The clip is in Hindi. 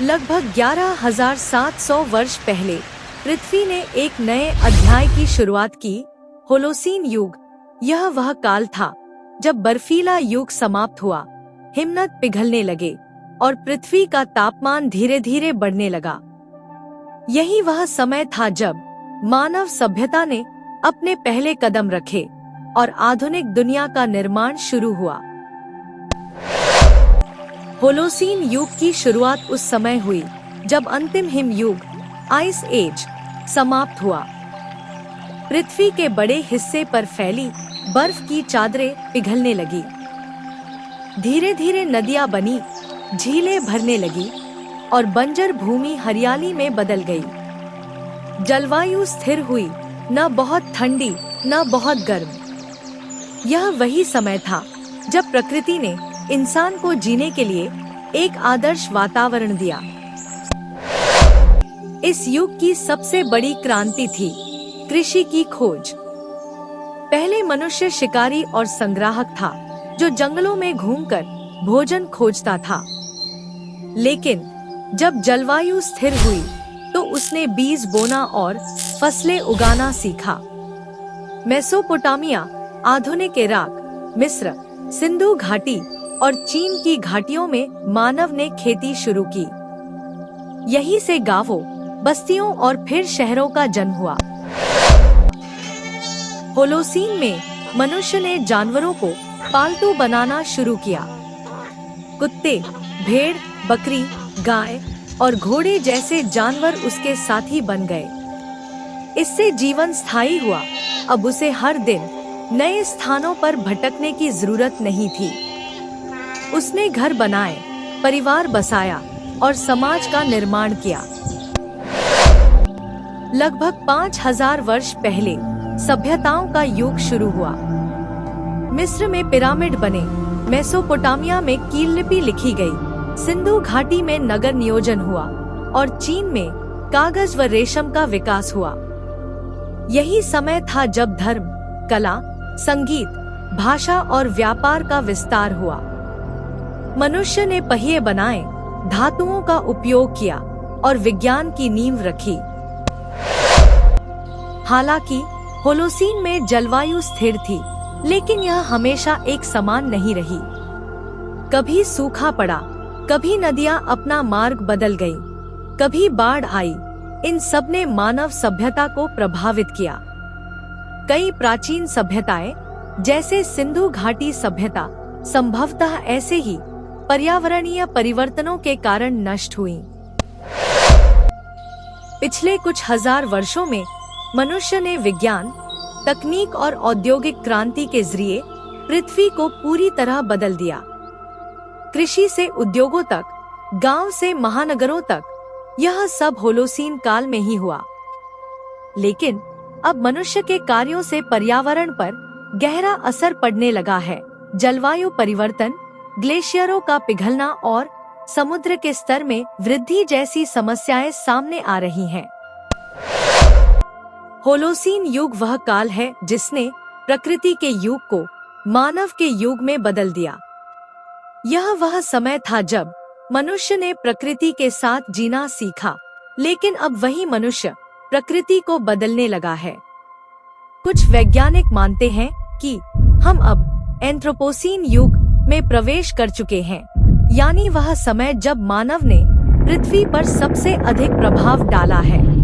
लगभग 11,700 वर्ष पहले पृथ्वी ने एक नए अध्याय की शुरुआत की, होलोसीन युग। यह वह काल था जब बर्फीला युग समाप्त हुआ, हिमनद पिघलने लगे और पृथ्वी का तापमान धीरे धीरे बढ़ने लगा। यही वह समय था जब मानव सभ्यता ने अपने पहले कदम रखे और आधुनिक दुनिया का निर्माण शुरू हुआ। होलोसीन युग की शुरुआत उस समय हुई जब अंतिम हिम युग आइस एज समाप्त हुआ। पृथ्वी के बड़े हिस्से पर फैली बर्फ की चादरें पिघलने लगी। धीरे धीरे नदियां बनी, झीलें भरने लगी और बंजर भूमि हरियाली में बदल गई। जलवायु स्थिर हुई, न बहुत ठंडी न बहुत गर्म। यह वही समय था जब प्रकृति ने इंसान को जीने के लिए एक आदर्श वातावरण दिया। इस युग की सबसे बड़ी क्रांति थी कृषि की खोज। पहले मनुष्य शिकारी और संग्राहक था जो जंगलों में घूमकर भोजन खोजता था। लेकिन जब जलवायु स्थिर हुई तो उसने बीज बोना और फसलें उगाना सीखा। मेसोपोटामिया, आधुनिक इराक, मिस्र, सिंधु घाटी और चीन की घाटियों में मानव ने खेती शुरू की। यहीं से गांवों, बस्तियों और फिर शहरों का जन्म हुआ। होलोसीन में मनुष्य ने जानवरों को पालतू बनाना शुरू किया। कुत्ते, भेड़, बकरी, गाय और घोड़े जैसे जानवर उसके साथी बन गए। इससे जीवन स्थायी हुआ। अब उसे हर दिन नए स्थानों पर भटकने की जरूरत नहीं थी। उसने घर बनाए, परिवार बसाया और समाज का निर्माण किया। लगभग 5,000 वर्ष पहले सभ्यताओं का युग शुरू हुआ। मिस्र में पिरामिड बने, मेसोपोटामिया में कील लिपि लिखी गई, सिंधु घाटी में नगर नियोजन हुआ और चीन में कागज व रेशम का विकास हुआ। यही समय था जब धर्म, कला, संगीत, भाषा और व्यापार का विस्तार हुआ। मनुष्य ने पहिए बनाए, धातुओं का उपयोग किया और विज्ञान की नींव रखी। हालांकि होलोसीन में जलवायु स्थिर थी, लेकिन यह हमेशा एक समान नहीं रही। कभी सूखा पड़ा, कभी नदियां अपना मार्ग बदल गईं, कभी बाढ़ आई। इन सब ने मानव सभ्यता को प्रभावित किया। कई प्राचीन सभ्यताएं, जैसे सिंधु घाटी सभ्यता, संभवतः ऐसे ही पर्यावरणीय परिवर्तनों के कारण नष्ट हुईं। पिछले कुछ हजार वर्षों में मनुष्य ने विज्ञान, तकनीक और औद्योगिक क्रांति के जरिए पृथ्वी को पूरी तरह बदल दिया। कृषि से उद्योगों तक, गांव से महानगरों तक, यह सब होलोसीन काल में ही हुआ। लेकिन अब मनुष्य के कार्यों से पर्यावरण पर गहरा असर पड़ने लगा है। जलवायु परिवर्तन, ग्लेशियरों का पिघलना और समुद्र के स्तर में वृद्धि जैसी समस्याएं सामने आ रही हैं। होलोसीन युग वह काल है जिसने प्रकृति के युग को मानव के युग में बदल दिया। यह वह समय था जब मनुष्य ने प्रकृति के साथ जीना सीखा, लेकिन अब वही मनुष्य प्रकृति को बदलने लगा है। कुछ वैज्ञानिक मानते हैं कि हम अब एंथ्रोपोसीन युग में प्रवेश कर चुके हैं, यानी वह समय जब मानव ने पृथ्वी पर सबसे अधिक प्रभाव डाला है।